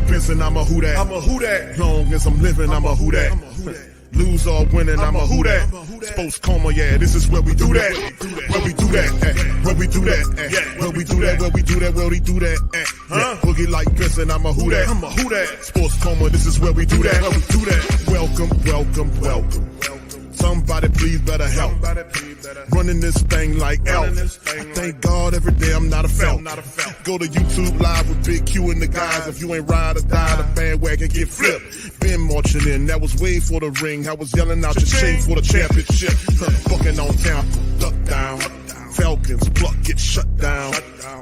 Benson, I'm a who that. I'm a who that. Long as I'm living, I'm a who that. Lose or winning, I'm a who that. Sports Coma, yeah, this is where we do that. Where we do that, where we do that, where we do that, where we do that, where we do that. Boogie like Benson, I'm a who that. I'm a who that. Sports Coma, this is where we do that. Where we do that. Welcome, welcome, welcome. Somebody please better help. Running this thing like Elf. I thank God every day I'm not a felt. Go to YouTube Live with Big Q and the guys. If you ain't ride or die, the bandwagon get flipped. Been marching in, that was way for the ring. I was yelling out your shame for the championship. Bucking on town, duck down. Falcons, pluck, get shut down.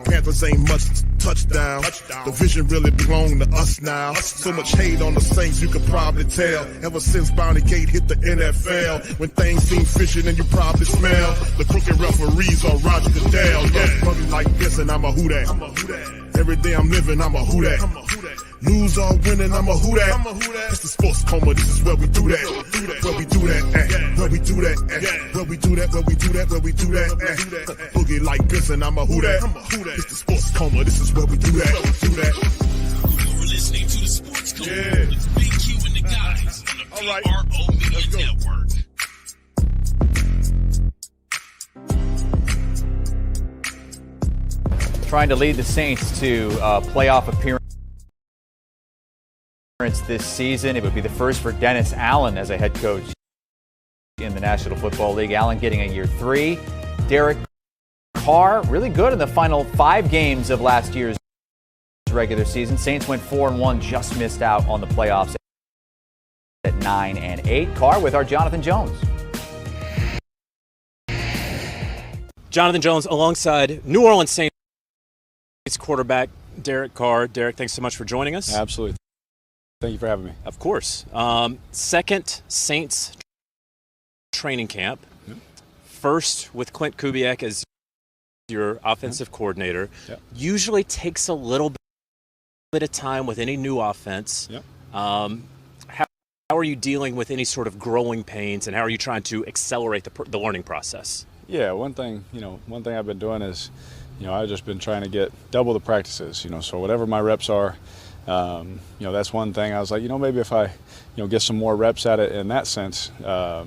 Panthers ain't much touchdown. The vision really belong to us now. So much hate on the Saints, you could probably tell. Ever since Bounty Gate hit the NFL, when things seem fishy and you probably smell the crooked referees on Roger Goodell. Yeah, probably like this and I'm a who that. Every day I'm living, I'm a who that. Lose or winning, I'm a who that. It's the Sports Coma, this is where we do that. Where we do that, where we do that, where we do that, where we do that, where we do that. Boogie like this and I'm a who that. It's the Sports Coma, this is where we do that. You're listening to the Sports Coma with Big Q and the guys on the WR Media Network. Trying to lead the Saints to playoff appearance this season. It would be the first for Dennis Allen as a head coach in the National Football League. Allen getting a year 3. Derek Carr, really good in the final 5 games of last year's regular season. Saints went 4-1, just missed out on the playoffs at 9-8. Carr with our Jonathan Jones. Jonathan Jones alongside New Orleans Saints quarterback Derek Carr. Derek, thanks so much for joining us. Absolutely. Thank you for having me. Of course. Second Saints training camp. Yep. First with Clint Kubiak as your offensive coordinator. Yep. Usually takes a little bit of time with any new offense. Yep. How are you dealing with any sort of growing pains, and how are you trying to accelerate the learning process? Yeah, one thing I've been doing is, I've just been trying to get double the practices, so whatever my reps are, that's one thing. I was like, maybe if I, get some more reps at it in that sense, I've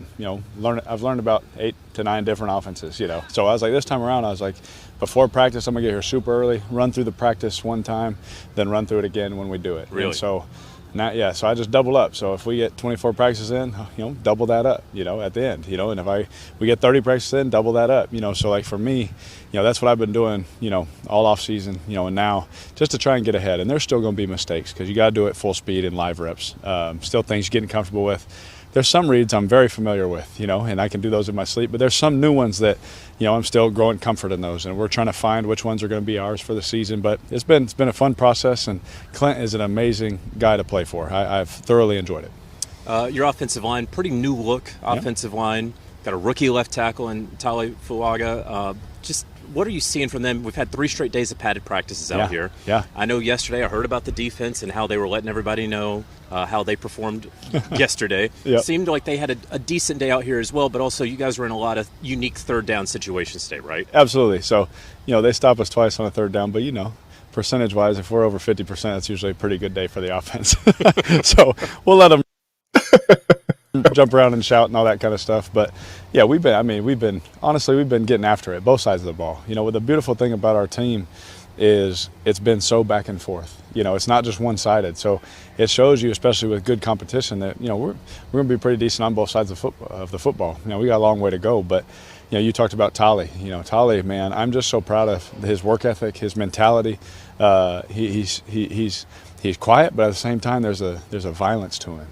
learned about 8 to 9 different offenses, So I was like, this time around, I was like, before practice, I'm gonna get here super early, run through the practice one time, then run through it again when we do it. Really? And so I just double up. So if we get 24 practices in, double that up, at the end, and if we get 30 practices in, double that up, so like for me, that's what I've been doing, all off season, and now just to try and get ahead. And there's still going to be mistakes because you got to do it full speed in live reps. Still things you're getting comfortable with. There's some reads I'm very familiar with, and I can do those in my sleep, but there's some new ones that, I'm still growing comfort in those, and we're trying to find which ones are going to be ours for the season. But it's been a fun process, and Clint is an amazing guy to play for. I've thoroughly enjoyed it. Your offensive line, pretty new look offensive line. Got a rookie left tackle in Tali Fuaga. Just what are you seeing from them? We've had 3 straight days of padded practices out here. Yeah. I know yesterday I heard about the defense and how they were letting everybody know how they performed yesterday. Yep. Seemed like they had a decent day out here as well, but also you guys were in a lot of unique third down situations today, right? Absolutely. So, they stop us twice on a third down, but percentage-wise, if we're over 50%, that's usually a pretty good day for the offense. So we'll let them jump around and shout and all that kind of stuff. But yeah, we've been getting after it, both sides of the ball. What the beautiful thing about our team is it's been so back and forth. It's not just one-sided. So it shows you, especially with good competition, that, we're going to be pretty decent on both sides of the football. We got a long way to go, but you talked about Tali. Tali, man, I'm just so proud of his work ethic, his mentality. He's quiet, but at the same time, there's a violence to him,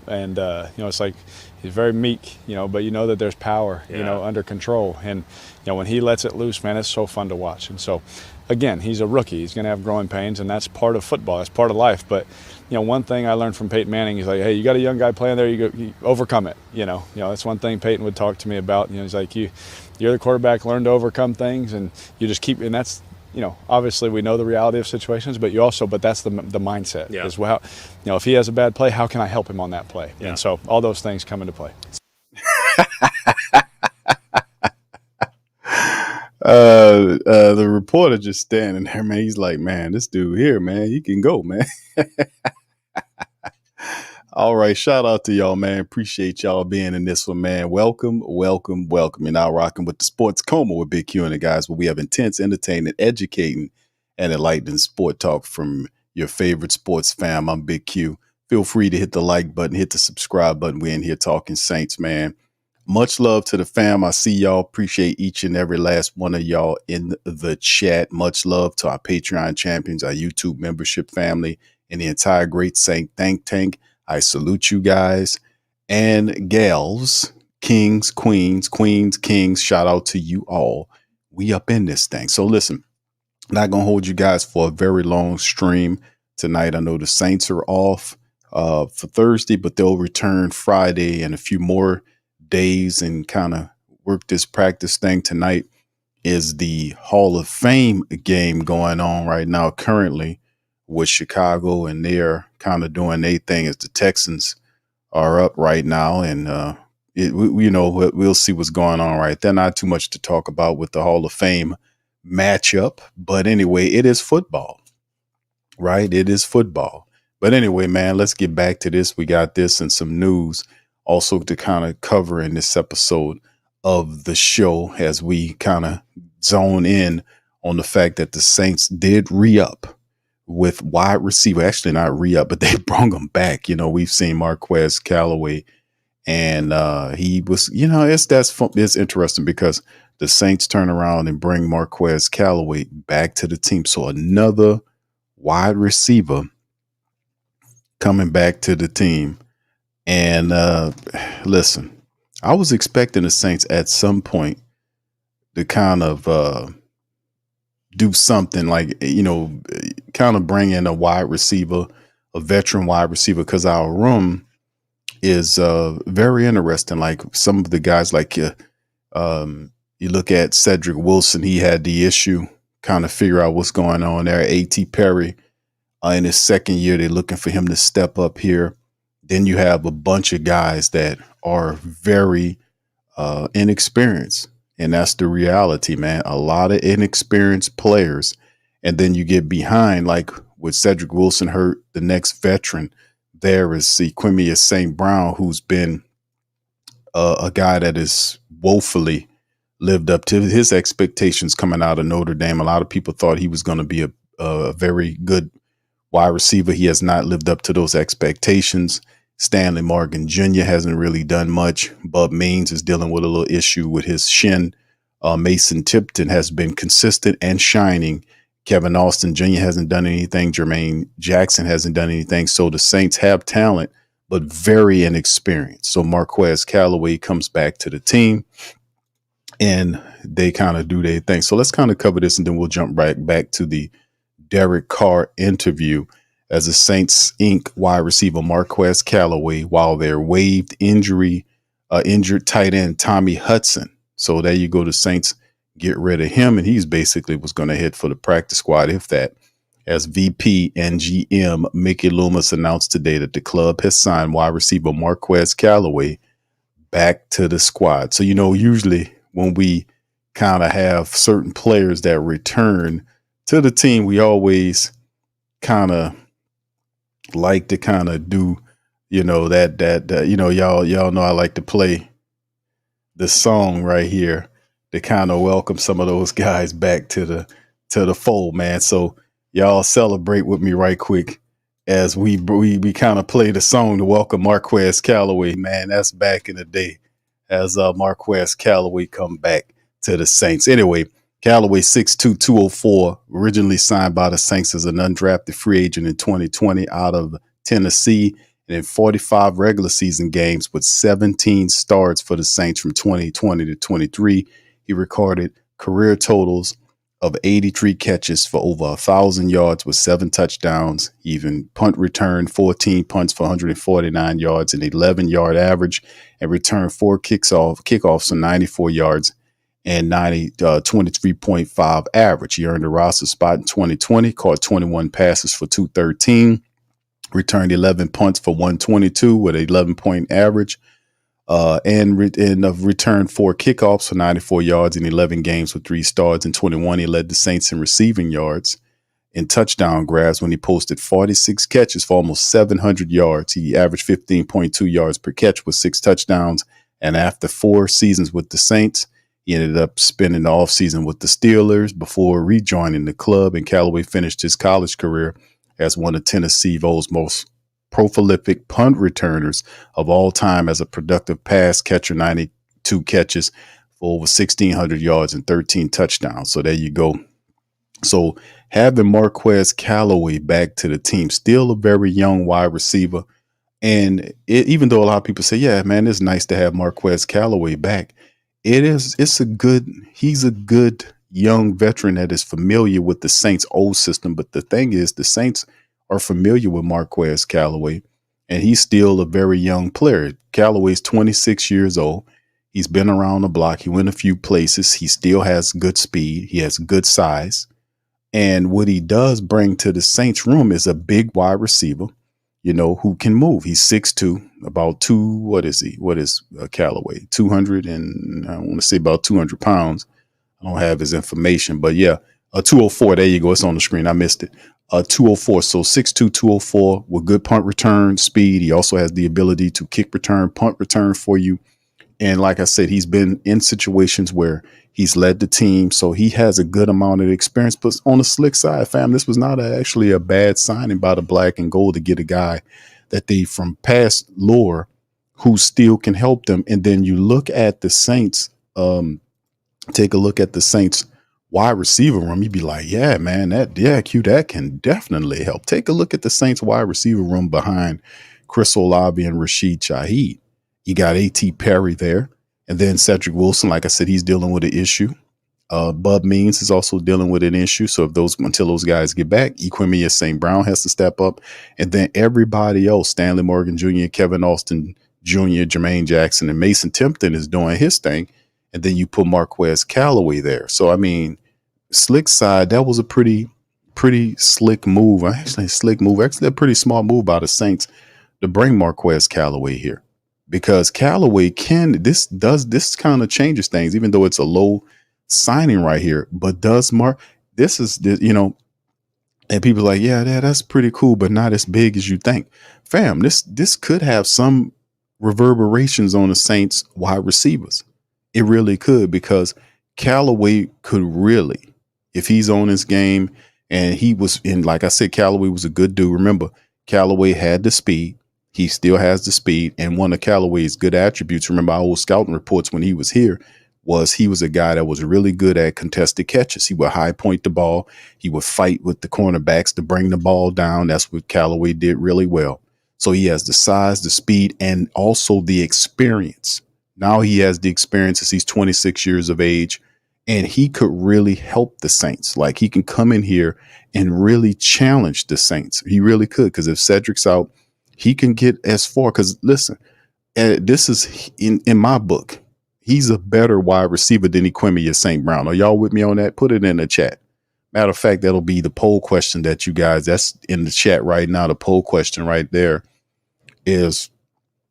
and it's like he's very meek, but that there's power, under control, and when he lets it loose, man, it's so fun to watch. And so, again, he's a rookie, he's going to have growing pains, and that's part of football, that's part of life. But one thing I learned from Peyton Manning is like, hey, you got a young guy playing there, you overcome it. That's one thing Peyton would talk to me about. He's like, you're the quarterback, learn to overcome things, and you just keep, and that's. Obviously we know the reality of situations, but that's the mindset as well. If he has a bad play, how can I help him on that play? Yeah. And so all those things come into play. The reporter just standing there, man. He's like, man, this dude here, man, he can go, man. All right, shout out to y'all, man. Appreciate y'all being in this one, man. Welcome. You're now rocking with the Sports Coma with Big Q and the guys, where we have intense, entertaining, educating, and enlightening sport talk from your favorite sports fam. I'm Big Q. Feel free to hit the like button, hit the subscribe button. We're in here talking Saints, man. Much love to the fam. I see y'all. Appreciate each and every last one of y'all in the chat. Much love to our Patreon champions, our YouTube membership family, and the entire Great Saint Think Tank. I salute you guys and gals, kings, queens, kings. Shout out to you all. We up in this thing. So listen, not going to hold you guys for a very long stream tonight. I know the Saints are off for Thursday, but they'll return Friday and a few more days and kind of work this practice thing. Tonight is the Hall of Fame game going on right now currently with Chicago, and they're kind of doing their thing as the Texans are up right now. And, we'll see what's going on right there. Not too much to talk about with the Hall of Fame matchup. But anyway, it is football, right? It is football. But anyway, man, let's get back to this. We got this and some news also to kind of cover in this episode of the show as we kind of zone in on the fact that the Saints did re-up with wide receiver. Actually, not re-up, but they brought him back. You know, we've seen Marquez Callaway, and he was, it's interesting because the Saints turn around and bring Marquez Callaway back to the team. So another wide receiver coming back to the team. And listen, I was expecting the Saints at some point to kind of do something like, kind of bring in a wide receiver, a veteran wide receiver, because our room is very interesting. Like some of the guys, like you look at Cedric Wilson, he had the issue, kind of figure out what's going on there. A.T. Perry in his second year, they're looking for him to step up here. Then you have a bunch of guys that are very inexperienced. And that's the reality, man. A lot of inexperienced players. And then you get behind, like with Cedric Wilson hurt, the next veteran there is Sequemius St. Brown, who's been a guy that is woefully lived up to his expectations coming out of Notre Dame. A lot of people thought he was going to be a very good wide receiver. He has not lived up to those expectations. Stanley Morgan Jr. hasn't really done much. Bub Means is dealing with a little issue with his shin. Mason Tipton has been consistent and shining. Kevin Austin Jr. hasn't done anything. Jermaine Jackson hasn't done anything. So the Saints have talent, but very inexperienced. So Marquez Callaway comes back to the team and they kind of do their thing. So let's kind of cover this and then we'll jump right back to the Derek Carr interview as the Saints Inc. wide receiver Marquez Callaway, while they're waived injured tight end Tommy Hudson. So there you go. The Saints get rid of him, and he's basically was going to head for the practice squad, if that. As VP and GM Mickey Loomis announced today that the club has signed wide receiver Marquez Callaway back to the squad. So, usually when we kind of have certain players that return to the team, we always kind of like to kind of do, y'all know I like to play the song right here to kind of welcome some of those guys back to the fold, man. So y'all celebrate with me right quick as we kind of play the song to welcome Marquez Callaway, man. That's back in the day as Marquez Callaway come back to the Saints. Anyway, Callaway 6'2", 204, originally signed by the Saints as an undrafted free agent in 2020 out of Tennessee, and in 45 regular season games with 17 starts for the Saints from 2020 to 23. He recorded career totals of 83 catches for over 1,000 yards with 7 touchdowns, even punt return 14 punts for 149 yards, an 11-yard average, and returned 4 kickoffs for 94 yards and 23.5 average. He earned a roster spot in 2020, caught 21 passes for 213, returned 11 punts for 122 with an 11-point average. and returned 4 kickoffs for 94 yards in 11 games with 3 starts. In 21, he led the Saints in receiving yards and touchdown grabs when he posted 46 catches for almost 700 yards. He averaged 15.2 yards per catch with 6 touchdowns. And after 4 seasons with the Saints, he ended up spending the offseason with the Steelers before rejoining the club. And Callaway finished his college career as one of Tennessee's most prolific punt returners of all time as a productive pass catcher, 92 catches for over 1,600 yards and 13 touchdowns. So there you go. So having Marquez Callaway back to the team, still a very young wide receiver. And even though a lot of people say, yeah, man, it's nice to have Marquez Callaway back. He's a good young veteran that is familiar with the Saints old system. But the thing is, the Saints are familiar with Marquez Callaway, and he's still a very young player. Callaway's 26 years old. He's been around the block. He went a few places. He still has good speed. He has good size. And what he does bring to the Saints room is a big wide receiver, who can move. He's 6'2", about what is he? What is Callaway? 200 and I want to say about 200 pounds. I don't have his information, but yeah, a 204. There you go. It's on the screen. I missed it. 204. So 6'2", 204 with good punt return speed. He also has the ability to kick return, punt return for you. And like I said, he's been in situations where he's led the team. So he has a good amount of experience. But on the slick side, fam, this was not actually a bad signing by the Black and Gold to get a guy that they from past lore who still can help them. And then you look at the Saints, take a look at the Saints wide receiver room. You'd be like, yeah, man, that can definitely help. Take a look at the Saints wide receiver room behind Chris Olave and Rashid Shaheed. You got A.T. Perry there. And then Cedric Wilson, like I said, he's dealing with an issue. Bub Means is also dealing with an issue. So until those guys get back, Equimia St. Brown has to step up. And then everybody else, Stanley Morgan Jr., Kevin Austin Jr., Jermaine Jackson, and Mason Timpton is doing his thing. And then you put Marquez Callaway there. So, I mean, slick side, that was a pretty slick move. Actually, a pretty smart move by the Saints to bring Marquez Callaway here. Because Callaway this kind of changes things, even though it's a low signing right here. But and people are like, yeah, that's pretty cool, but not as big as you think. Fam, this could have some reverberations on the Saints wide receivers. It really could, because Callaway could really, if he's on his game, and he was in, like I said, Callaway was a good dude. Remember, Callaway had the speed. He still has the speed. And one of Callaway's good attributes, remember our old scouting reports when he was here, was he was a guy that was really good at contested catches. He would high point the ball. He would fight with the cornerbacks to bring the ball down. That's what Callaway did really well. So he has the size, the speed, and also the experience. Now he has the experience as he's 26 years of age, and he could really help the Saints. Like, he can come in here and really challenge the Saints. He really could, because if Cedric's out, he can get as far. Because listen, this is in my book, he's a better wide receiver than Equimia St. Brown. Are y'all with me on that? Put it in the chat. Matter of fact, that'll be the poll question that you guys, that's in the chat right now. The poll question right there is,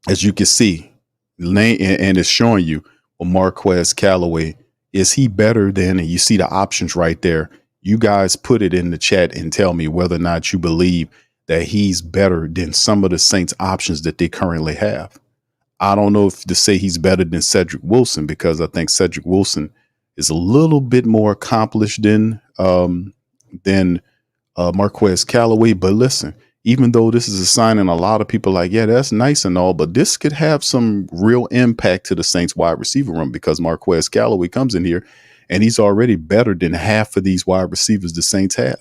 as you can see, and it's showing you, well, Marquez Callaway, is he better than, and you see the options right there. You guys put it in the chat and tell me whether or not you believe that he's better than some of the Saints options that they currently have. I don't know if to say he's better than Cedric Wilson, because I think Cedric Wilson is a little bit more accomplished than Marquez Callaway. But listen, even though this is a signing, a lot of people are like, yeah, that's nice and all, but this could have some real impact to the Saints wide receiver room, because Marquez Callaway comes in here and he's already better than half of these wide receivers the Saints have.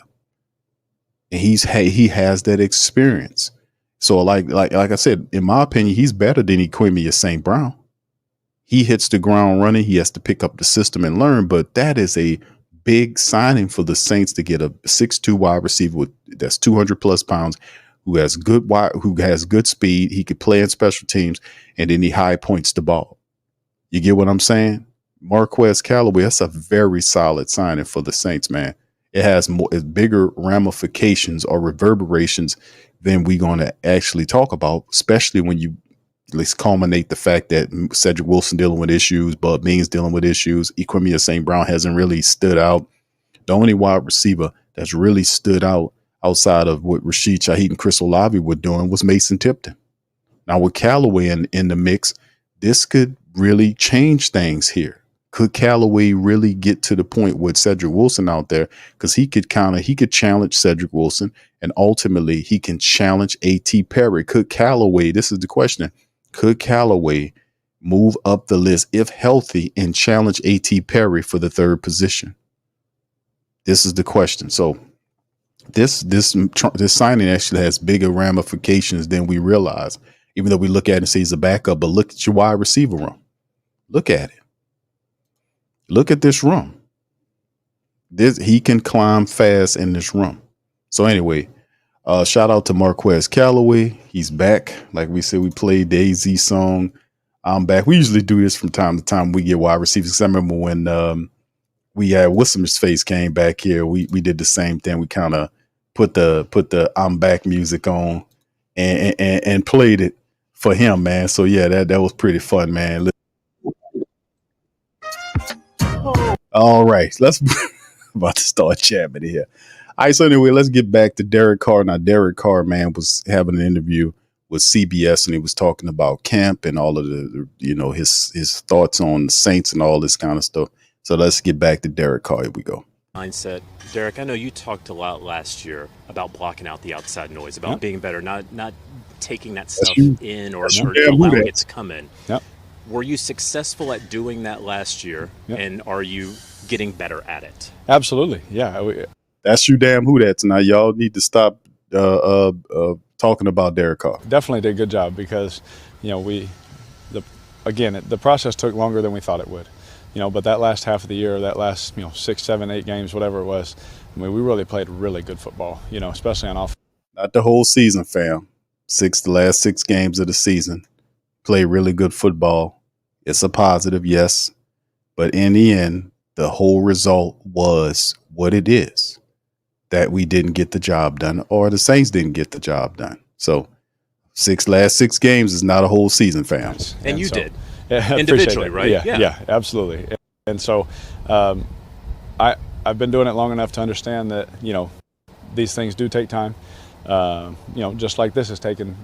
And he has that experience. So like I said, in my opinion, he's better than Equimia St. Brown. He hits the ground running. He has to pick up the system and learn. But that is a big signing for the Saints to get a 6'2" wide receiver that's 200 plus pounds, who has good speed. He could play in special teams, and then he high points the ball. You get what I'm saying? Marquez Callaway, that's a very solid signing for the Saints, man. It has bigger ramifications or reverberations than we're going to actually talk about, especially when you let's culminate the fact that Cedric Wilson dealing with issues, Bud Means dealing with issues. Equimia St. Brown hasn't really stood out. The only wide receiver that's really stood out outside of what Rashid Shaheed and Chris Olave were doing was Mason Tipton. Now with Callaway in the mix, this could really change things here. Could Callaway really get to the point with Cedric Wilson out there? Because he could challenge Cedric Wilson, and ultimately he can challenge A.T. Perry. Could Callaway, this is the question, could Callaway move up the list if healthy and challenge A.T. Perry for the third position? This is the question. So this signing actually has bigger ramifications than we realize, even though we look at it and say he's a backup. But look at your wide receiver room. Look at it. Look at this room. He can climb fast in this room. So anyway, shout out to Marquez Callaway. He's back. Like we said, we played the AZ song. I'm back. We usually do this from time to time. We get wide receivers. 'Cause I remember when we had what's his face came back here. We did the same thing. We kind of put the I'm back music on and played it for him, man. So yeah, that was pretty fun, man. All right, let's about to start chatting here. All right, so anyway, let's get back to Derek Carr. Now, Derek Carr, man, was having an interview with CBS, and he was talking about camp and all of the his thoughts on the Saints and all this kind of stuff. So let's get back to Derek Carr. Here we go. Mindset. Derek, I know you talked a lot last year about blocking out the outside noise, about being better, not taking that stuff in or allowing it to come in. Yep. Were you successful at doing that last year, and are you getting better at it? Absolutely, yeah. That's you damn who that's. Now y'all need to stop talking about Derek Carr. Definitely did a good job because, the process took longer than we thought it would. But that last half of the year, that last 6, 7, 8 games, whatever it was, we really played really good football. Especially on offense. Not the whole season, fam. The last 6 games of the season. Play really good football. It's a positive, yes. But in the end, the whole result was what it is. That we didn't get the job done, or the Saints didn't get the job done. So last 6 games is not a whole season, fam. And you did. Yeah, individually, right? Yeah, absolutely. And so I've been doing it long enough to understand that, these things do take time. Just like this is taking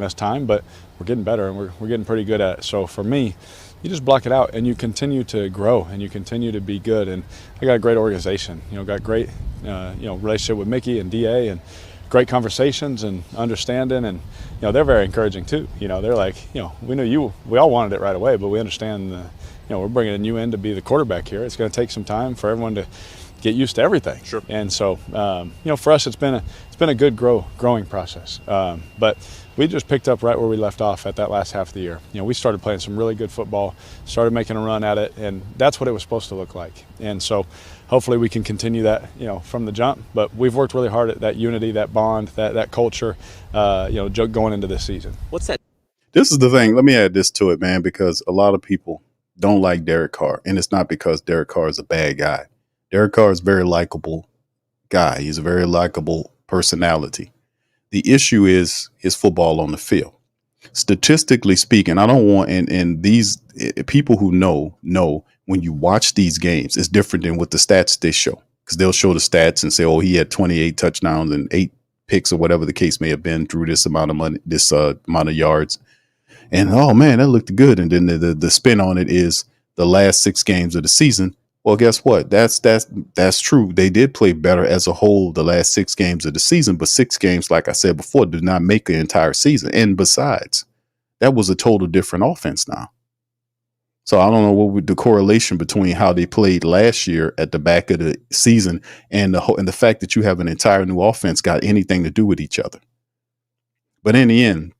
us time, but we're getting better and we're getting pretty good at it. So for me, you just block it out and you continue to grow and you continue to be good. And I got a great organization, got great, relationship with Mickey and DA and great conversations and understanding. And, they're very encouraging too. They're like, we knew we all wanted it right away, but we understand, we're bringing a new in to be the quarterback here. It's going to take some time for everyone to get used to everything. Sure. And so, for us, it's been a good growing process. But we just picked up right where we left off at that last half of the year. We started playing some really good football, started making a run at it, and that's what it was supposed to look like. And so hopefully we can continue that, from the jump. But we've worked really hard at that unity, that bond, that culture, going into this season. What's that? This is the thing. Let me add this to it, man, because a lot of people don't like Derek Carr, and it's not because Derek Carr is a bad guy. Derek Carr is a very likable guy. He's a very likable personality. The issue is his football on the field. Statistically speaking, I don't want, and these people who know when you watch these games, it's different than what the stats they show, because they'll show the stats and say, oh, he had 28 touchdowns and 8 picks or whatever the case may have been, through this amount of money, this amount of yards. And, oh, man, that looked good. And then the spin on it is the last 6 games of the season. Well, guess what? That's true. They did play better as a whole the last 6 games of the season, but 6 games, like I said before, do not make an entire season. And besides, that was a total different offense now. So I don't know what the correlation between how they played last year at the back of the season and the fact that you have an entire new offense got anything to do with each other. But in the end,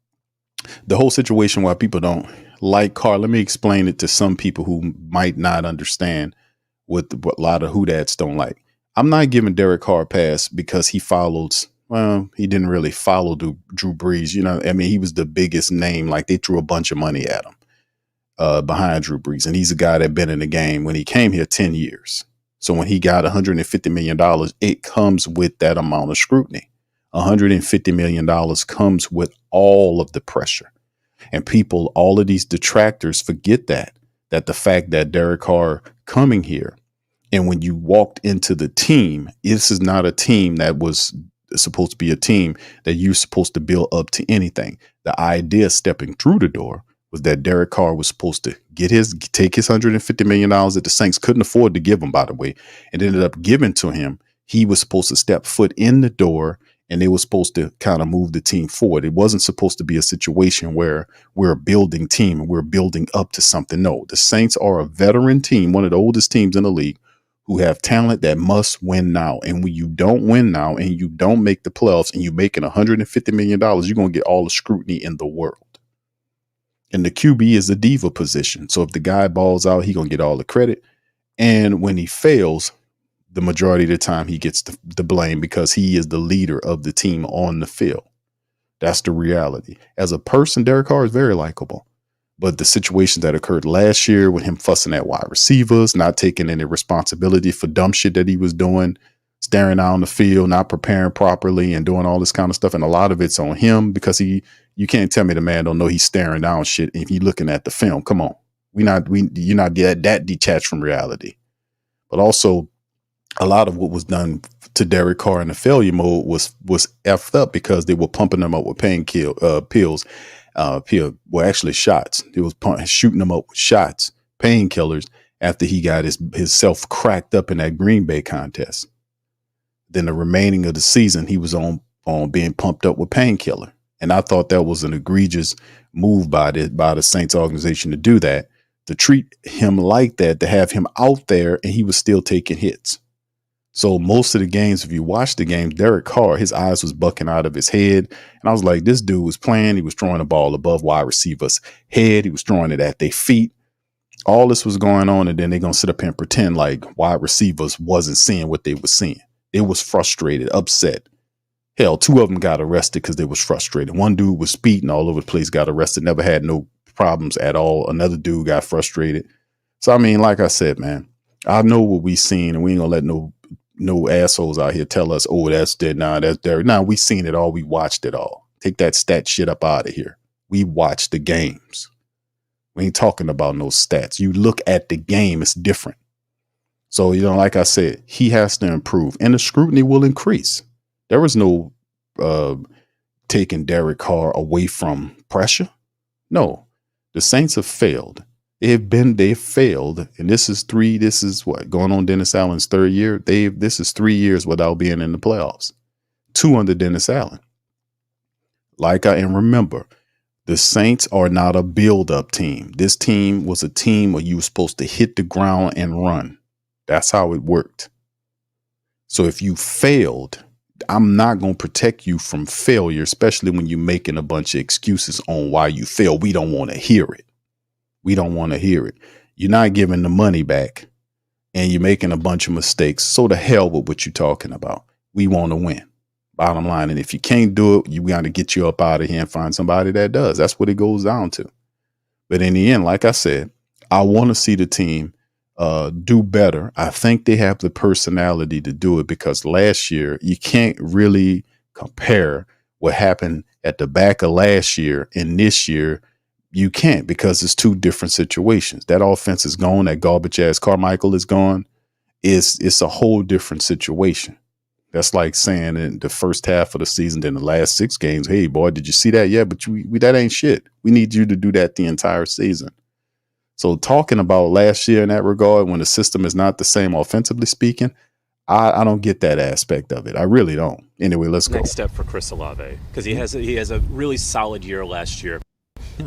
the whole situation why people don't like Carr, let me explain it to some people who might not understand what a lot of who-dats don't like. I'm not giving Derek Carr a pass because he didn't really follow Drew Brees. He was the biggest name. Like, they threw a bunch of money at him behind Drew Brees. And he's a guy that been in the game when he came here 10 years. So when he got $150 million, it comes with that amount of scrutiny. $150 million comes with all of the pressure. And people, all of these detractors forget that the fact that Derek Carr coming here, and when you walked into the team, this is not a team that was supposed to be a team that you're supposed to build up to anything. The idea stepping through the door was that Derek Carr was supposed to take his $150 million that the Saints couldn't afford to give him, by the way, and ended up giving to him. He was supposed to step foot in the door, and they were supposed to kind of move the team forward. It wasn't supposed to be a situation where we're a building team and we're building up to something. No, the Saints are a veteran team, one of the oldest teams in the league, who have talent that must win now. And when you don't win now and you don't make the playoffs and you're making $150 million, you're going to get all the scrutiny in the world. And the QB is a diva position. So if the guy balls out, he's going to get all the credit. And when he fails, the majority of the time he gets the blame because he is the leader of the team on the field. That's the reality. As a person, Derek Carr is very likable. But the situations that occurred last year with him fussing at wide receivers, not taking any responsibility for dumb shit that he was doing, staring out on the field, not preparing properly and doing all this kind of stuff. And a lot of it's on him because you can't tell me the man don't know he's staring down shit if he's looking at the film. Come on. You're not that detached from reality. But also a lot of what was done to Derek Carr in the failure mode was effed up because they were pumping him up with pills. Actually shots. They was shooting him up with shots, painkillers, after he got his self cracked up in that Green Bay contest. Then the remaining of the season, he was on being pumped up with painkiller. And I thought that was an egregious move by the Saints organization to do that, to treat him like that, to have him out there and he was still taking hits. So most of the games, if you watch the games, Derek Carr, his eyes was bucking out of his head. And I was like, this dude was playing. He was throwing the ball above wide receivers' head. He was throwing it at their feet. All this was going on. And then they're going to sit up here and pretend like wide receivers wasn't seeing what they were seeing. They was frustrated, upset. Hell, 2 of them got arrested because they was frustrated. One dude was speeding all over the place, got arrested, never had no problems at all. Another dude got frustrated. So, I mean, like I said, man, I know what we seen, and we ain't going to let no assholes out here tell us, oh, that's dead. Nah, that's there. Nah, we seen it all. We watched it all. Take that stat shit up out of here. We watched the games. We ain't talking about no stats. You look at the game, it's different. So, like I said, he has to improve and the scrutiny will increase. There was no taking Derek Carr away from pressure. No, the Saints have failed. They've failed. And this is what, going on Dennis Allen's 3rd year. This is 3 years without being in the playoffs. 2 under Dennis Allen. And remember, the Saints are not a build-up team. This team was a team where you were supposed to hit the ground and run. That's how it worked. So if you failed, I'm not going to protect you from failure, especially when you're making a bunch of excuses on why you failed. We don't want to hear it. We don't want to hear it. You're not giving the money back and you're making a bunch of mistakes. So the hell with what you're talking about. We want to win. Bottom line. And if you can't do it, you got to get you up out of here and find somebody that does. That's what it goes down to. But in the end, like I said, I want to see the team do better. I think they have the personality to do it because last year you can't really compare what happened at the back of last year and this year. You can't because it's 2 different situations. That offense is gone. That garbage ass Carmichael is gone. It's a whole different situation. That's like saying in the first half of the season, then the last 6 games, hey, boy, did you see that? Yeah, but that ain't shit. We need you to do that the entire season. So talking about last year in that regard, when the system is not the same offensively speaking, I don't get that aspect of it. I really don't. Anyway, let's go. Next step for Chris Olave, because he has a really solid year last year.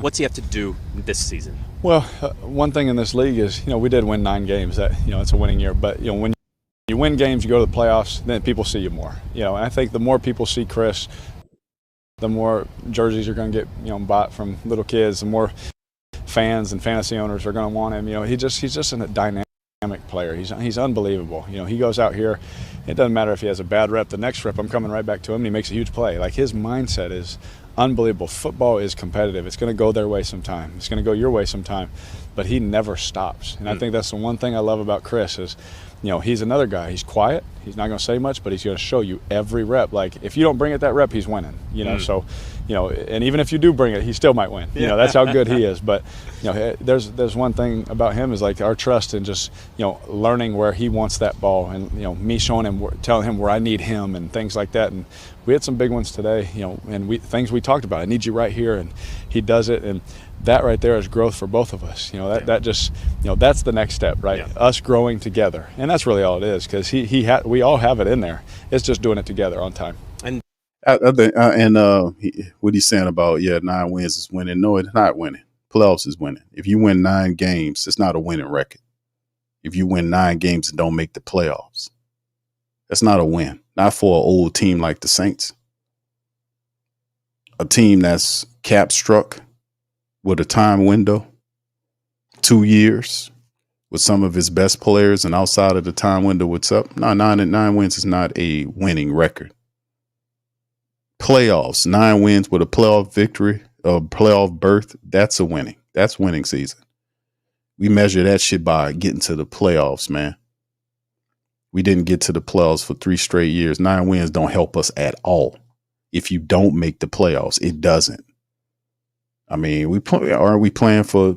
What's he have to do this season? Well, one thing in this league is, we did win 9 games. That, it's a winning year. But, when you win games, you go to the playoffs, then people see you more. And I think the more people see Chris, the more jerseys are going to get, bought from little kids, the more fans and fantasy owners are going to want him. He's just a dynamic player. He's unbelievable. He goes out here. It doesn't matter if he has a bad rep. The next rep, I'm coming right back to him, and he makes a huge play. Like, his mindset is unbelievable. Football is competitive. It's going to go their way sometime. It's going to go your way sometime. But he never stops. And I think that's the one thing I love about Chris is, he's another guy. He's quiet. He's not going to say much, but he's going to show you every rep. Like, if you don't bring it that rep, he's winning. So, and even if you do bring it, he still might win. That's how good he is. But there's one thing about him is like our trust and just learning where he wants that ball, and me showing him, telling him where I need him and things like that. And we had some big ones today, and things we talked about. I need you right here, and he does it. And that right there is growth for both of us. That just that's the next step, right? Yeah. Us growing together, and that's really all it is, because we all have it in there. It's just doing it together on time. And what he's saying about 9 wins is winning. No, it's not winning. Playoffs is winning. If you win 9 games, it's not a winning record. If you win 9 games and don't make the playoffs, that's not a win. Not for an old team like the Saints. A team that's cap struck with a time window, 2 years, with some of his best players, and outside of the time window, what's up? No, 9 wins is not a winning record. Playoffs, 9 wins with a playoff victory, a playoff berth, that's winning season. We measure that shit by getting to the playoffs, man. We didn't get to the playoffs for 3 straight years. 9 wins don't help us at all. If you don't make the playoffs, it doesn't. I mean, aren't we playing for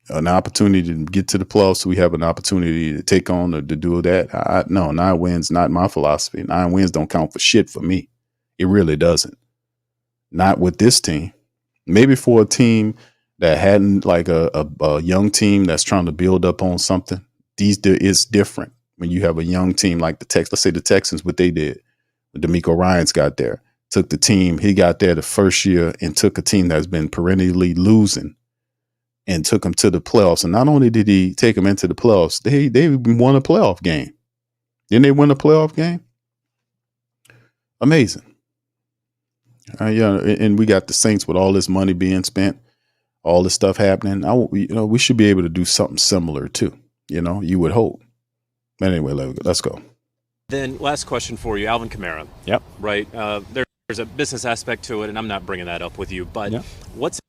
an opportunity to get to the playoffs so we have an opportunity to take on or to do that? No, 9 wins, not my philosophy. 9 wins don't count for shit for me. It really doesn't. Not with this team. Maybe for a team that hadn't, like a young team that's trying to build up on something. It's different when you have a young team like the Texans. Let's say the Texans, what they did. D'Amico Ryans got there. Took the team. He got there the first year and took a team that's been perennially losing and took them to the playoffs. And not only did he take them into the playoffs, they won a playoff game. Didn't they win a playoff game? Amazing. And we got the Saints with all this money being spent, all this stuff happening. We should be able to do something similar too. You would hope. But anyway, let's go. Then last question for you, Alvin Kamara. Yep. Right. There's a business aspect to it, and I'm not bringing that up with you. But what's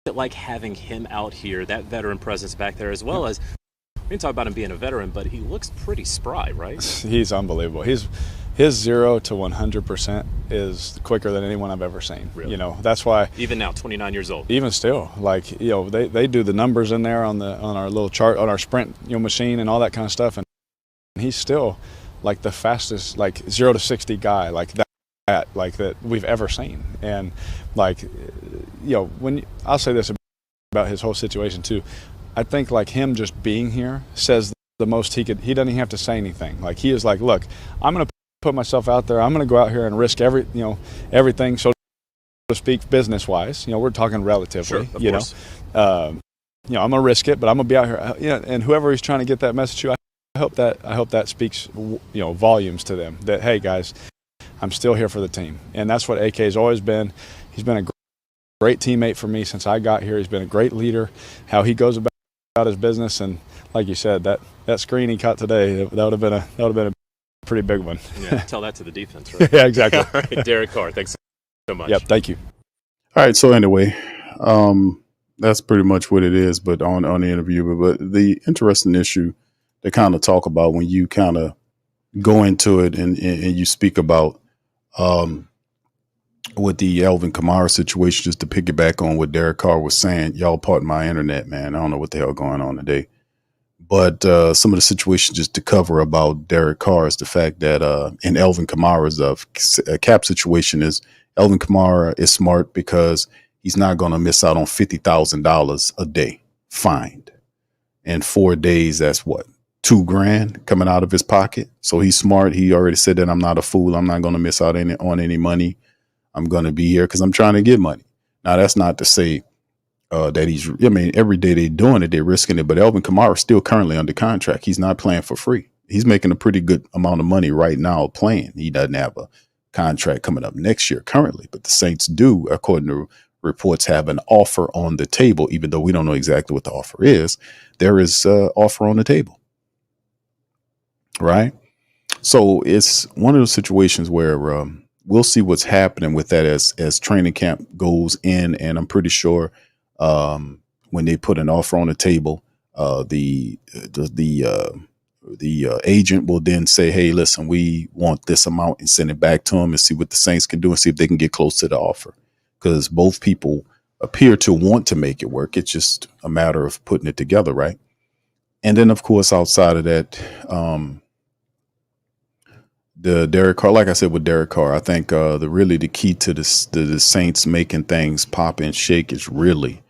it like having him out here, that veteran presence back there, as well as we can talk about him being a veteran, but he looks pretty spry, right? He's unbelievable. His 0 to 100% is quicker than anyone I've ever seen. Really? That's why. Even now, 29 years old. Even still, they do the numbers in there on our little chart, on our sprint machine and all that kind of stuff, and he's still like the fastest 0 to 60 guy that we've ever seen. And I'll say this about his whole situation too. I think him just being here says the most he could. He doesn't even have to say anything. He is like, look, I'm going to put myself out there. I'm going to go out here and risk everything, so to speak, business wise. We're talking relatively. Sure, of course. I'm going to risk it, but I'm going to be out here. And whoever he's trying to get that message to, I hope that speaks volumes to them. That, hey guys, I'm still here for the team, and that's what AK has always been. He's been a great teammate for me since I got here. He's been a great leader. How he goes about his business, and like you said, that screen he caught today, that would have been a pretty big one. Yeah, tell that to the defense, right? Yeah, exactly. All right, Derek Carr, thanks so much. Yep, thank you. All right, so anyway, that's pretty much what it is, but on the interview. But the interesting issue to kind of talk about when you kind of go into it and you speak about with the Alvin Kamara situation, just to piggyback on what Derek Carr was saying. Y'all pardon my internet, man. I don't know what the hell going on today. But some of the situations just to cover about Derek Carr is the fact that in Alvin Kamara's cap situation is Alvin Kamara is smart because he's not going to miss out on $50,000 a day fined. In 4 days, that's what? $2,000 coming out of his pocket. So he's smart. He already said that I'm not a fool. I'm not going to miss out on any money. I'm going to be here because I'm trying to get money. Now, that's not to say that every day they're doing it, they're risking it. But Alvin Kamara is still currently under contract. He's not playing for free. He's making a pretty good amount of money right now playing. He doesn't have a contract coming up next year currently, but the Saints do, according to reports, have an offer on the table, even though we don't know exactly what the offer is. There is an offer on the table. Right. So it's one of those situations where we'll see what's happening with that as training camp goes in. And I'm pretty sure when they put an offer on the table, the agent will then say, hey, listen, we want this amount, and send it back to them and see what the Saints can do and see if they can get close to the offer. because both people appear to want to make it work. It's just a matter of putting it together, right? And then, of course, outside of that, the Derek Carr, like I said with Derek Carr, I think the key to the Saints making things pop and shake is really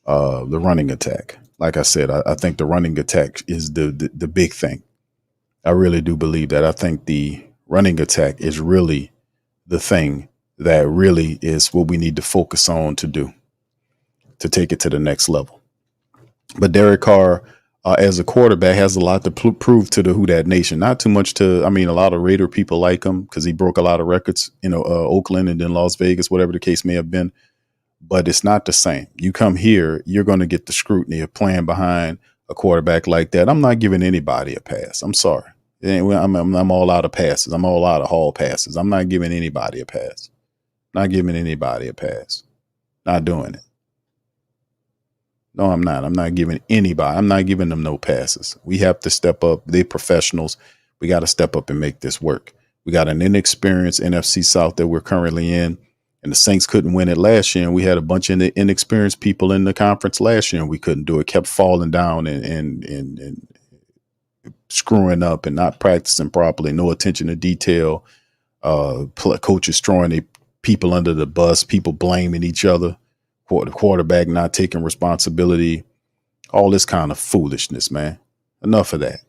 the running attack. Like I said, I think the running attack is the big thing. I really do believe that. I think the running attack is really the thing that really is what we need to focus on to take it to the next level. But Derek Carr, as a quarterback, has a lot to prove to the Who Dat Nation. Not too much a lot of Raider people like him because he broke a lot of records, Oakland and then Las Vegas, whatever the case may have been. But it's not the same. You come here, you're going to get the scrutiny of playing behind a quarterback like that. I'm not giving anybody a pass. I'm sorry. I'm all out of passes. I'm all out of hall passes. I'm not giving anybody a pass. Not giving anybody a pass. Not doing it. No, I'm not. I'm not giving anybody. I'm not giving them no passes. We have to step up. They're professionals. We got to step up and make this work. We got an inexperienced NFC South that we're currently in, and the Saints couldn't win it last year. And we had a bunch of inexperienced people in the conference last year, and we couldn't do it. Kept falling down and screwing up and not practicing properly. No attention to detail. Coaches throwing people under the bus. People blaming each other. The quarterback not taking responsibility, all this kind of foolishness, man. Enough of that.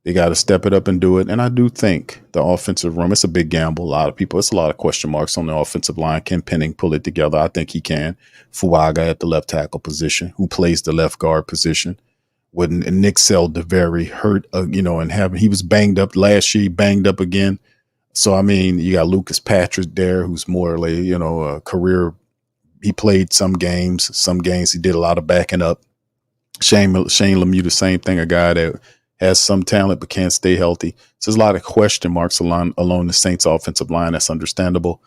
They got to step it up and do it. And I do think the offensive room, it's a big gamble. A lot of people, it's a lot of question marks on the offensive line. Can Penning pull it together? I think he can. Fuaga at the left tackle position, who plays the left guard position. When Nick Saldiveri hurt, and he was banged up last year, he banged up again. So, you got Lucas Patrick there, who's more like, a career. He played some games he did a lot of backing up. Shane Lemieux, the same thing, a guy that has some talent but can't stay healthy. So there's a lot of question marks along the Saints offensive line. That's understandable.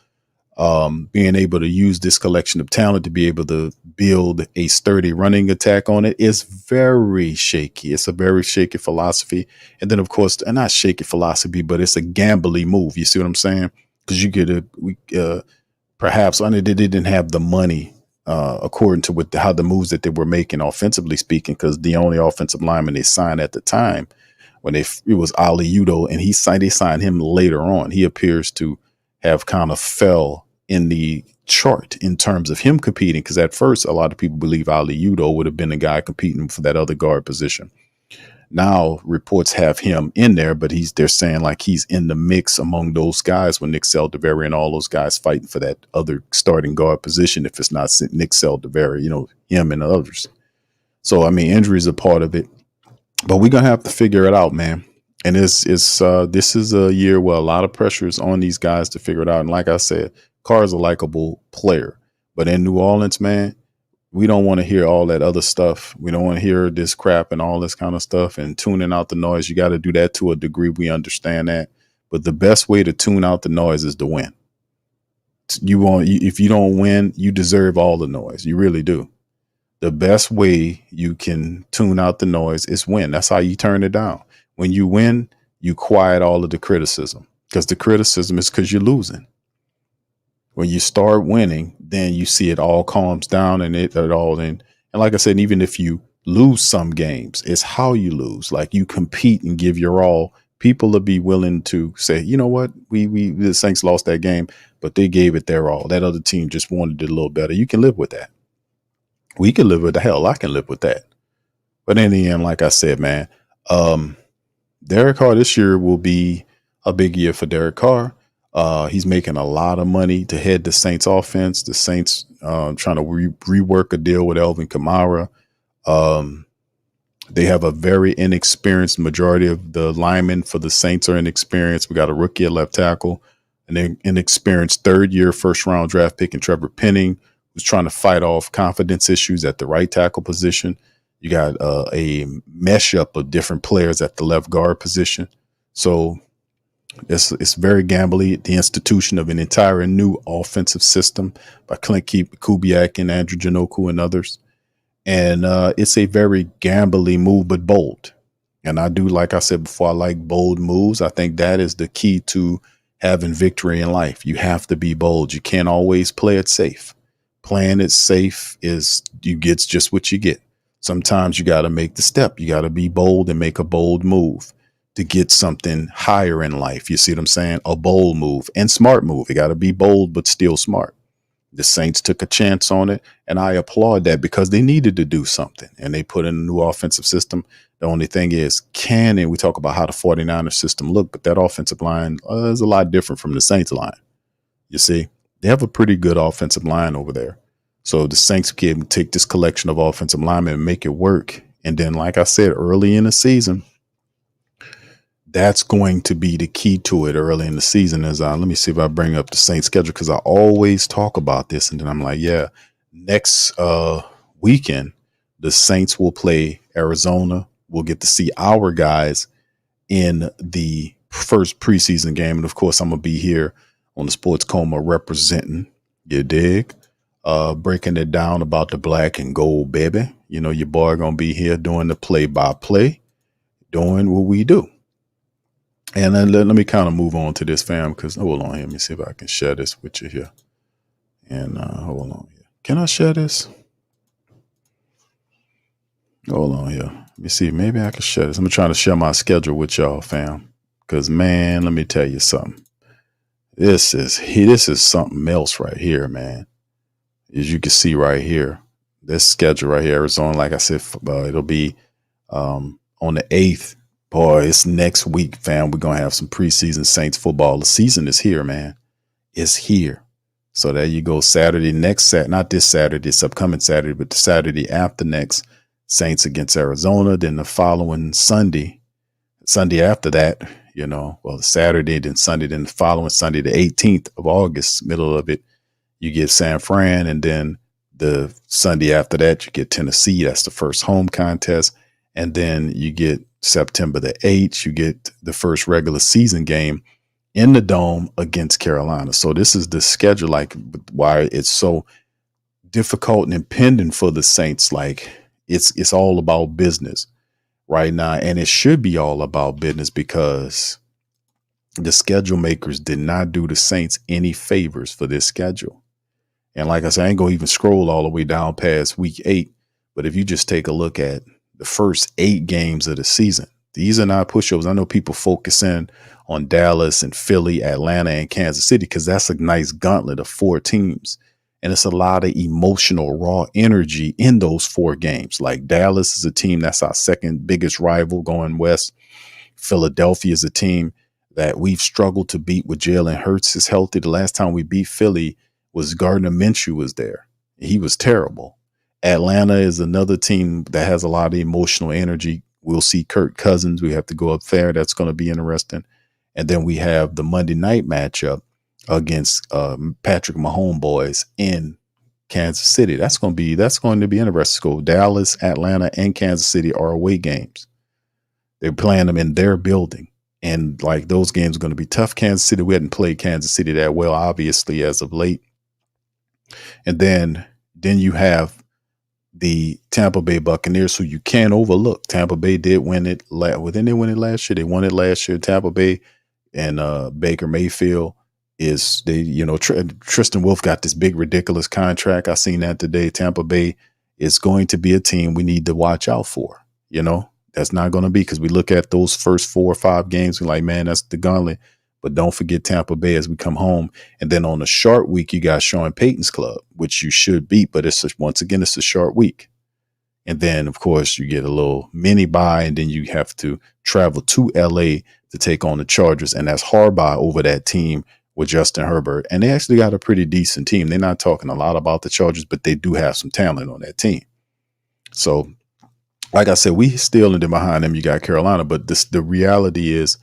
Being able to use this collection of talent to be able to build a sturdy running attack on it is very shaky. It's a very shaky philosophy. And then, of course, not shaky philosophy, but it's a gambly move. You see what I'm saying? Because you get perhaps they didn't have the money according to how the moves that they were making offensively speaking, because the only offensive lineman they signed at the time it was Ali Udo, and they signed him later on. He appears to have kind of fell in the chart in terms of him competing, because at first a lot of people believe Ali Udo would have been the guy competing for that other guard position. Now reports have him in there, but they're saying like he's in the mix among those guys when Nick Saldiveri and all those guys fighting for that other starting guard position. If it's not Nick Saldiveri, him and others. So, injuries are part of it, but we're going to have to figure it out, man. And this is a year where a lot of pressure is on these guys to figure it out. And like I said, Carr is a likable player, but in New Orleans, man, we don't want to hear all that other stuff. We don't want to hear this crap and all this kind of stuff and tuning out the noise. You got to do that to a degree. We understand that. But the best way to tune out the noise is to win. If you don't win, you deserve all the noise. You really do. The best way you can tune out the noise is win. That's how you turn it down. When you win, you quiet all of the criticism, because the criticism is because you're losing. When you start winning, then you see it all calms down and it all in. And like I said, even if you lose some games, it's how you lose. Like you compete and give your all. People will be willing to say, you know what, the Saints lost that game, but they gave it their all. That other team just wanted it a little better. You can live with that. We can live with the hell. I can live with that. But in the end, like I said, man, Derek Carr this year will be a big year for Derek Carr. He's making a lot of money to head the Saints offense. The Saints trying to rework a deal with Alvin Kamara. They have a very inexperienced majority of the linemen for the Saints are inexperienced. We got a rookie at left tackle, an inexperienced third-year first-round draft pick in Trevor Penning, who's trying to fight off confidence issues at the right tackle position. You got a mesh-up of different players at the left guard position. So it's very gambly. The institution of an entire new offensive system by Clint Kubiak and Andrew Janoku and others. And it's a very gambly move, but bold. And I do, like I said before, I like bold moves. I think that is the key to having victory in life. You have to be bold. You can't always play it safe. Playing it safe is you get just what you get. Sometimes you got to make the step. You got to be bold and make a bold move to get something higher in life. You see what I'm saying? A bold move and smart move. You got to be bold, but still smart. The Saints took a chance on it, and I applaud that because they needed to do something, and they put in a new offensive system. The only thing is, we talk about how the 49ers system looked, but that offensive line is a lot different from the Saints line. You see, they have a pretty good offensive line over there. So the Saints can take this collection of offensive linemen and make it work. And then, like I said, early in the season, that's going to be the key to it early in the season. Let me see if I bring up the Saints schedule, because I always talk about this. And then I'm like, yeah, next weekend, the Saints will play Arizona. We'll get to see our guys in the first preseason game. And of course, I'm going to be here on the Sports Coma representing, you dig? Breaking it down about the black and gold, baby. You know, your boy going to be here doing the play-by-play, doing what we do. And then let me kind of move on to this, fam, because hold on here. Let me see if I can share this with you here. And hold on here. Can I share this? Hold on here. Let me see. Maybe I can share this. I'm trying to share my schedule with y'all, fam. Because, man, let me tell you something. This is something else right here, man. As you can see right here, this schedule right here, Arizona, like I said, it'll be on the 8th. Boy, it's next week, fam. We're going to have some preseason Saints football. The season is here, man. It's here. So there you go. Saturday, not this Saturday, it's upcoming Saturday, but the Saturday after next, Saints against Arizona. Then the following Sunday after that, the Saturday, then Sunday, then the following Sunday, the 18th of August, middle of it, you get San Fran. And then the Sunday after that, you get Tennessee. That's the first home contest. And then you get September the 8th, you get the first regular season game in the Dome against Carolina. So this is the schedule, like why it's so difficult and impending for the Saints. Like it's all about business right now. And it should be all about business because the schedule makers did not do the Saints any favors for this schedule. And like I said, I ain't going to even scroll all the way down past week 8. But if you just take a look at the first 8 games of the season, these are not pushovers. I know people focus in on Dallas and Philly, Atlanta, and Kansas City because that's a nice gauntlet of 4 teams. And it's a lot of emotional, raw energy in those 4 games. Like Dallas is a team that's our second biggest rival going west. Philadelphia is a team that we've struggled to beat with Jalen Hurts is healthy. The last time we beat Philly was Gardner Minshew was there. He was terrible. Atlanta is another team that has a lot of emotional energy. We'll see Kirk Cousins. We have to go up there. That's going to be interesting. And then we have the Monday night matchup against Patrick Mahomes boys in Kansas City. That's going to be interesting. So Dallas, Atlanta, and Kansas City are away games. They're playing them in their building. And like those games are going to be tough. Kansas City, we hadn't played Kansas City that well, obviously, as of late. And then you have the Tampa Bay Buccaneers, who you can't overlook. Tampa Bay did win it. Didn't they win it last year? They won it last year. Tampa Bay and Baker Mayfield Tristan Wolf got this big, ridiculous contract. I seen that today. Tampa Bay is going to be a team we need to watch out for. That's not going to be because we look at those first 4 or 5 games. We're like, man, that's the gauntlet. But don't forget Tampa Bay as we come home. And then on a short week, you got Sean Payton's club, which you should beat. But it's a short week. And then, of course, you get a little mini bye, and then you have to travel to L.A. to take on the Chargers. And that's Harbaugh over that team with Justin Herbert. And they actually got a pretty decent team. They're not talking a lot about the Chargers, but they do have some talent on that team. So, like I said, we still in there behind them. You got Carolina, but the reality is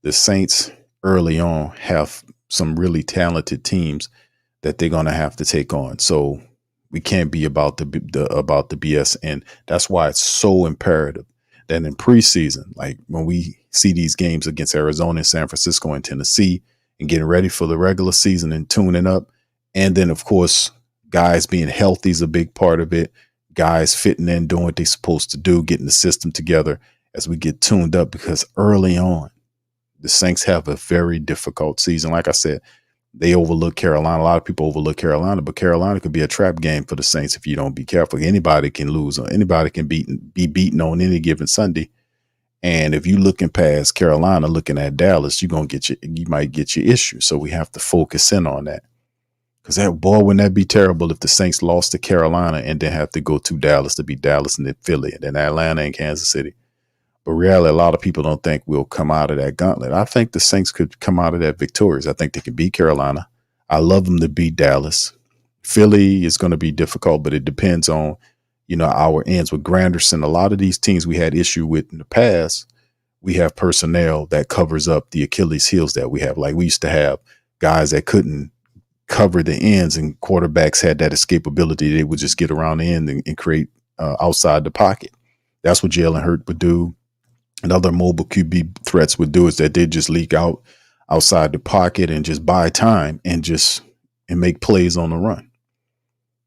the Saints early on have some really talented teams that they're going to have to take on. So we can't be about the BS. And that's why it's so imperative that in preseason, like when we see these games against Arizona and San Francisco and Tennessee and getting ready for the regular season and tuning up. And then, of course, guys being healthy is a big part of it. Guys fitting in, doing what they're supposed to do, getting the system together as we get tuned up, because early on, the Saints have a very difficult season. Like I said, They overlook Carolina. A lot of people overlook Carolina, but Carolina could be a trap game for the Saints if you don't be careful. Anybody can lose. Anybody can be beaten on any given Sunday. And if you're looking past Carolina, looking at Dallas, you might get your issue. So we have to focus in on that. Because wouldn't that be terrible if the Saints lost to Carolina and then have to go to Dallas to beat Dallas and then Philly and then Atlanta and Kansas City. But really, a lot of people don't think we'll come out of that gauntlet. I think the Saints could come out of that victorious. I think they can beat Carolina. I love them to beat Dallas. Philly is going to be difficult, but it depends on, our ends. With Granderson, a lot of these teams we had issue with in the past, we have personnel that covers up the Achilles heels that we have. Like we used to have guys that couldn't cover the ends, and quarterbacks had that escapability. They would just get around the end and create outside the pocket. That's what Jalen Hurts would do. And other mobile QB threats would do is that they just leak outside the pocket and just buy time and make plays on the run.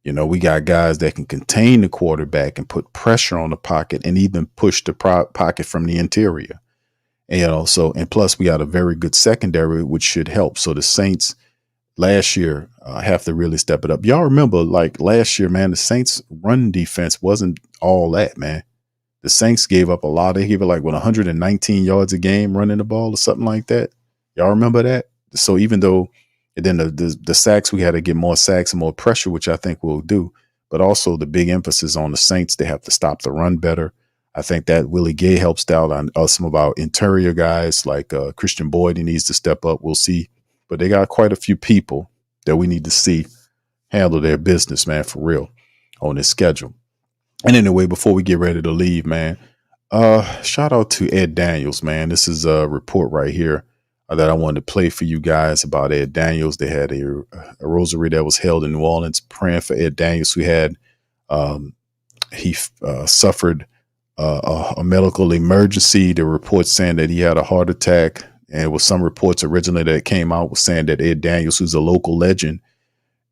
We got guys that can contain the quarterback and put pressure on the pocket and even push the pocket from the interior. And, and plus we got a very good secondary, which should help. So the Saints last year have to really step it up. Y'all remember, like last year, man, the Saints run defense wasn't all that, man. The Saints gave up a lot. They gave it 119 yards a game running the ball or something like that. Y'all remember that? So even though, and then the sacks, we had to get more sacks and more pressure, which I think we'll do. But also the big emphasis on the Saints, they have to stop the run better. I think that Willie Gay helps out on some of our interior guys like Christian Boyd. He needs to step up. We'll see. But they got quite a few people that we need to see handle their business, man, for real on this schedule. And anyway, before we get ready to leave, man, shout out to Ed Daniels, man. This is a report right here that I wanted to play for you guys about Ed Daniels. They had a rosary that was held in New Orleans praying for Ed Daniels, who had suffered a medical emergency. The report saying that he had a heart attack. And with some reports originally that came out was saying that Ed Daniels, who's a local legend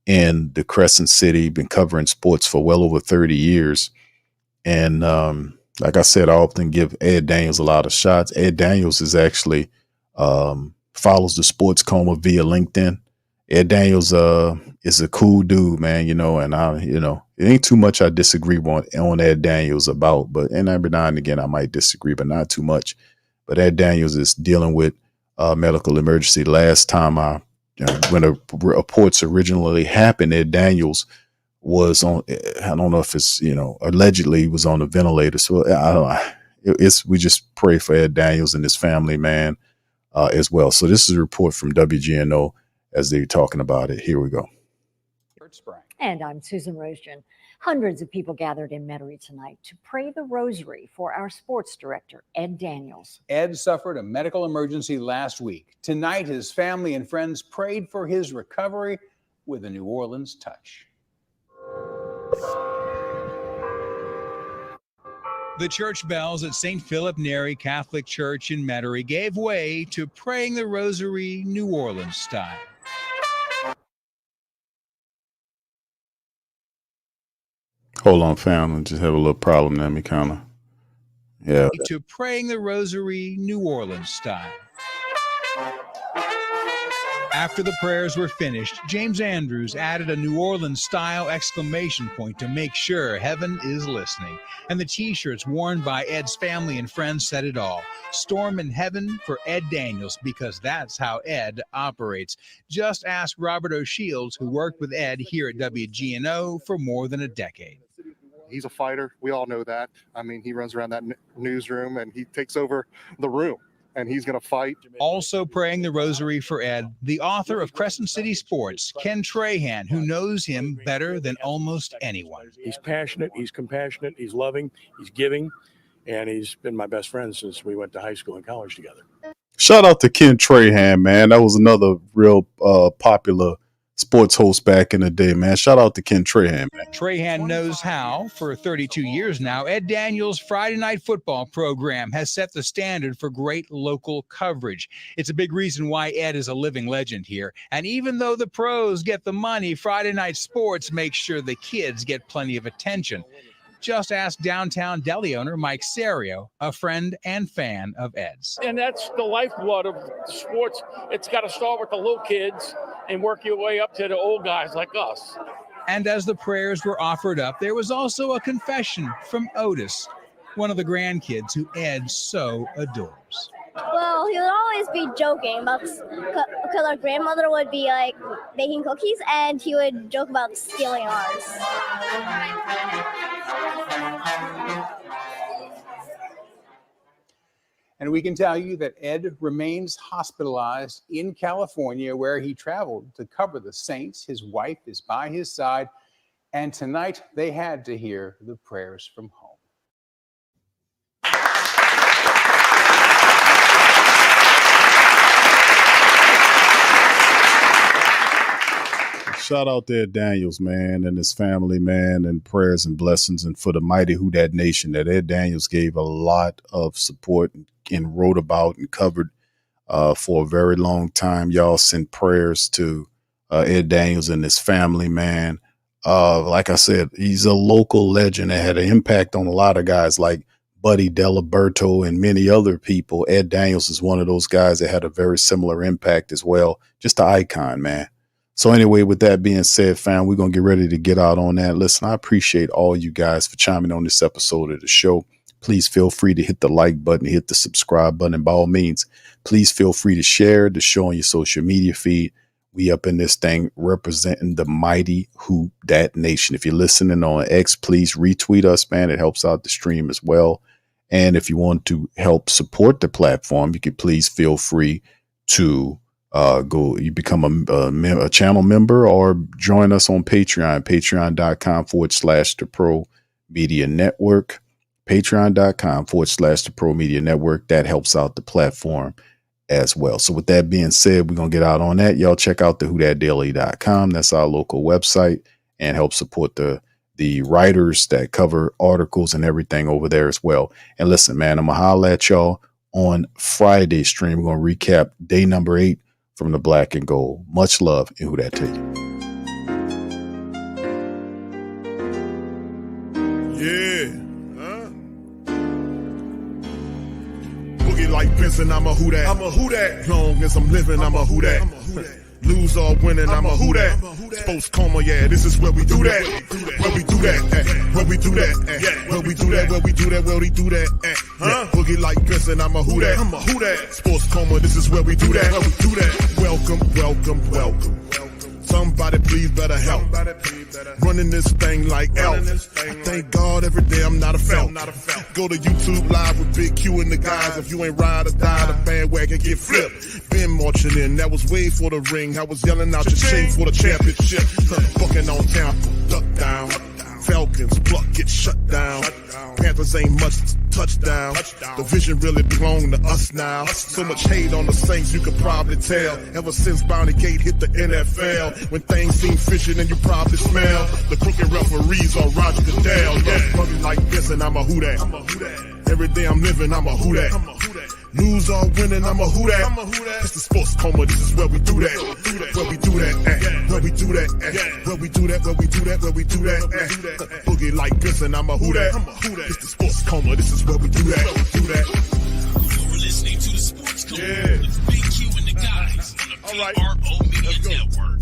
in the Crescent City, been covering sports for well over 30 years. And like I said, I often give Ed Daniels a lot of shots. Ed Daniels is actually follows the Sports Coma via LinkedIn. Ed Daniels is a cool dude, man, and it ain't too much I disagree on Ed Daniels about, and every now and again I might disagree, but not too much. But Ed Daniels is dealing with medical emergency. Last time when the reports originally happened, Ed Daniels was on, I don't know if it's, allegedly was on a ventilator. So I don't know. We just pray for Ed Daniels and his family, man, as well. So this is a report from WGNO as they're talking about it. Here we go. And I'm Susan Rosejan. Hundreds of people gathered in Metairie tonight to pray the rosary for our sports director, Ed Daniels. Ed suffered a medical emergency last week. Tonight, his family and friends prayed for his recovery with a New Orleans touch. The church bells at St. Philip Neri Catholic Church in Metairie gave way to praying the rosary New Orleans style. Hold on, fam. I just have a little problem there. To praying the rosary New Orleans style. After the prayers were finished, James Andrews added a New Orleans style exclamation point to make sure heaven is listening. And the t-shirts worn by Ed's family and friends said it all. Storm in heaven for Ed Daniels, because that's how Ed operates. Just ask Robert O'Shields, who worked with Ed here at WGNO for more than a decade. He's a fighter. We all know that. I mean, he runs around that newsroom and he takes over the room. And he's going to fight. Also praying the rosary for Ed, the author of Crescent City Sports, Ken Trahan, who knows him better than almost anyone. He's passionate, he's compassionate, he's loving, he's giving, and he's been my best friend since we went to high school and college together. Shout out to Ken Trahan, man. That was another real popular sports host back in the day, man. Shout out to Ken Trahan, man. Trahan knows how. For 32 years now, Ed Daniels' Friday Night Football program has set the standard for great local coverage. It's a big reason why Ed is a living legend here. And even though the pros get the money, Friday Night Sports makes sure the kids get plenty of attention. Just ask downtown deli owner Mike Serio, a friend and fan of Ed's. And that's the lifeblood of sports. It's got to start with the little kids and work your way up to the old guys like us. And as the prayers were offered up, there was also a confession from Otis, one of the grandkids who Ed so adores. Well, he would always be joking about, because our grandmother would be like baking cookies, and he would joke about stealing ours. And we can tell you that Ed remains hospitalized in California, where he traveled to cover the Saints. His wife is by his side, and tonight they had to hear the prayers from home. Shout out to Ed Daniels, man, and his family, man, and prayers and blessings. And for the mighty Who Dat Nation, that Ed Daniels gave a lot of support and wrote about and covered for a very long time. Y'all send prayers to Ed Daniels and his family, man. Like I said, he's a local legend that had an impact on a lot of guys like Buddy Diliberto and many other people. Ed Daniels is one of those guys that had a very similar impact as well. Just an icon, man. So anyway, with that being said, fam, we're going to get ready to get out on that. Listen, I appreciate all you guys for chiming on this episode of the show. Please feel free to hit the like button, hit the subscribe button. And by all means, please feel free to share the show on your social media feed. We up in this thing representing the mighty Who Dat Nation. If you're listening on X, please retweet us, man. It helps out the stream as well. And if you want to help support the platform, you can please feel free to you become a channel member or join us on Patreon, patreon.com/the Pro Media Network, patreon.com/the Pro Media Network. That helps out the platform as well. So with that being said, we're going to get out on that. Y'all check out the whothatdaily.com. That's our local website, and help support the writers that cover articles and everything over there as well. And listen, man, I'm going to holler at y'all on Friday stream. We're going to recap day number 8 from the Black and Gold. Much love, and Who Dat to you. Yeah. Boogie like Benson, I'm a Who Dat. I'm a Who Dat. Long as I'm living, I'm a Who Dat. Lose or winning, I'm a Who Dat. Sports Coma, yeah, this is where we do that. Where we do that, where we do that, where we do that, where we do that, where we do that. Boogie like Benson, I'm a Who Dat. I'm a Who Dat. Sports Coma, this is where we do that. Where we do that. Welcome, welcome, welcome. Somebody please better help. Running this thing like Elf. I thank God every day I'm not a felt. Go to YouTube Live with Big Q and the guys. If you ain't ride or die, the bandwagon get flipped. Been marching in, that was way for the ring. I was yelling out your shade for the championship. Bucking on Tampa, duck down. Falcons, pluck, get shut down. Panthers ain't much touchdown. The vision really belong to us now. So much hate on the Saints, you could probably tell. Ever since Bounty Gate hit the NFL, when things seem fishy, and you probably smell the crooked referees or Roger Goodell. Yeah, probably like this, and I'm a Who Dat. Every day I'm living, I'm a Who Dat. Lose or winning, I'm a Who Dat. It's the Sports Coma, this is where we do that. Where we do that, where we do that, where we do that, where we do that, where we do that. Boogie like this, and I'm a Who Dat. It's the Sports Coma, this is where we do that. You're listening to the Sports Coma with Big Q and the guys on the PRO Media Network.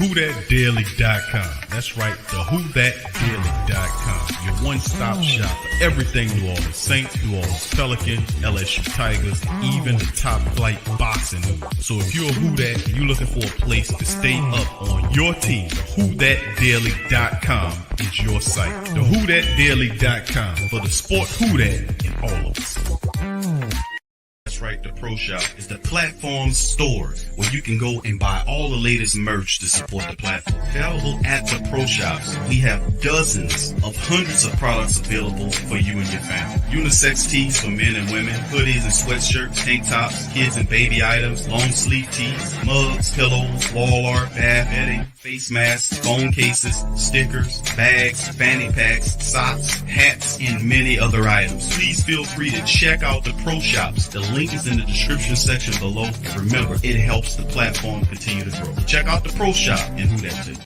WhoThatDaily.com. That's right, the WhoThatDaily.com. Your one-stop shop for everything New Orleans Saints, New Orleans Pelicans, LSU Tigers, even the top flight boxing news. So if you're a Who That and you're looking for a place to stay up on your team, WhoThatDaily.com is your site. The WhoThatDaily.com for the sport Who That in all of us. That's right, the Pro Shop is the platform store where you can go and buy all the latest merch to support the platform. Available at the Pro Shops, we have dozens of hundreds of products available for you and your family. Unisex tees for men and women, hoodies and sweatshirts, tank tops, kids and baby items, long sleeve tees, mugs, pillows, wall art, bath bedding, face masks, phone cases, stickers, bags, fanny packs, socks, hats, and many other items. Please feel free to check out the Pro Shops. The link is in the description section below. And remember, it helps the platform continue to grow. Check out the Pro Shop and Who That.